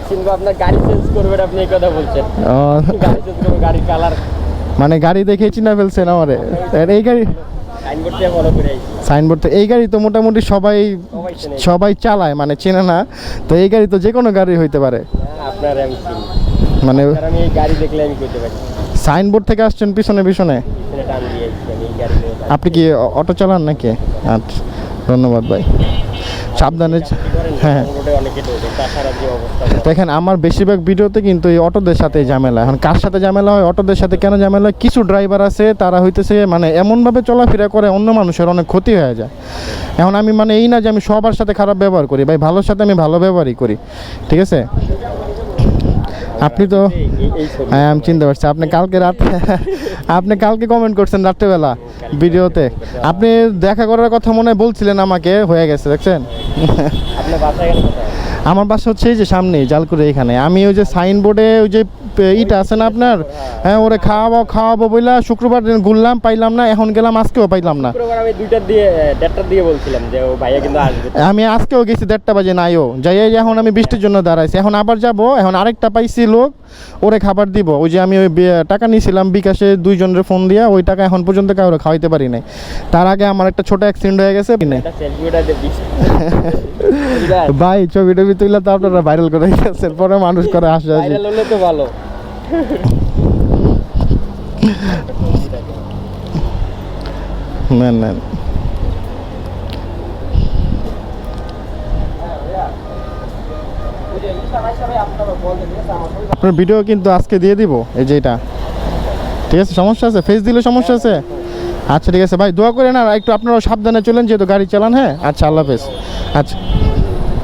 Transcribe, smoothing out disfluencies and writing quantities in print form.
কিংবা আপনার গাড়ি চেঞ্জ করবেন, আপনি এই কথা বলছেন। গাড়ি চেঞ্জ করবেন, গাড়ির কালার মানে গাড়ি দেখে চিনা ফেলছেন আমারে। এই গাড়ি সাইনবোর্ড দিয়ে ফলো করে আইছি। সাইনবোর্ড, এই গাড়ি তো মোটামুটি সবাই চালায়, মানে চেনে না তো। এই গাড়ি তো যে কোনো গাড়ি হইতে পারে। আপনার আমি চিনি, মানে আমি এই গাড়ি দেখলে আমি কইতে পারি। সাইনবোর্ড থেকে আসছেন পিছনে পিছনে? পিছনে টান দিয়ে আইছি আমি এই গাড়ি। আপনি কি অটো চালান নাকি? আচ্ছা, ধন্যবাদ ভাই, সাবধানে। হ্যাঁ, দেখেন আমার বেশিরভাগ ভিডিওতে কিন্তু এই অটোদের সাথে ঝামেলা। এখন কার সাথে ঝামেলা হয়, অটোদের সাথে কেন ঝামেলা হয়? কিছু ড্রাইভার আছে তারা হইতেছে মানে এমনভাবে চলাফেরা করে অন্য মানুষের অনেক ক্ষতি হয়ে যায়। এখন আমি মানে এই না যে আমি সবার সাথে খারাপ ব্যবহার করি ভাই, ভালোর সাথে আমি ভালো ব্যবহারই করি, ঠিক আছে? আপনি তো হ্যাঁ আমি চিনতে পারছি। আপনি কালকে কমেন্ট করছেন রাত্রেবেলা ভিডিওতে, আপনি দেখা করার কথা মনে হয় বলছিলেন আমাকে, হয়ে গেছে দেখছেন। আমার বাসা হচ্ছে এই যে সামনেই জালকুড়ি এখানে। আমি ওই যে সাইনবোর্ডে ওই যে ইটা আছে না আপনার, হ্যাঁ ওরে খাওয়াবো বইলা শুক্রবার দিন ঘুরলাম, পাইলাম না, এখন গেলাম আজকেও পাইলাম না। আমি 2টার দিয়ে বলছিলাম যে ও ভাইয়া কিন্তু আসবে। আমি আজকেও গেছি 1:30 বাজে, নাইও যাই। এখন আমি বৃষ্টির জন্য দাঁড়াইছি, এখন আবার যাব। এখন আরেকটা পাইছি লোক, ওরে খাবার দিব। ওই যে আমি ওই টাকা নিয়েছিলাম বিকাশে 2 জনের ফোন দিয়া, ওই টাকা এখন পর্যন্ত কাউরে খাওয়াইতে পারি নাই। তার আগে আমার একটা ছোট অ্যাক্সিডেন্ট হয়ে গেছে। ভাই ছবি টবি তুইলা তো আপনারা ভাইরাল করে গেছেন, পরে মানুষ করে আসে। ভাইরাল হলে তো ভালো। নেন আপনার ভিডিও কিন্তু আজকে দিয়ে দিব, এই যে এটা, ঠিক আছে? সমস্যা আছে? ফেস দিলে সমস্যা আছে? আচ্ছা ঠিক আছে ভাই, দোয়া করে না একটু, আপনারাও সাবধানে চলেন যেহেতু গাড়ি চালান। হ্যাঁ আচ্ছা, আল্লাহ হাফেজ। আচ্ছা।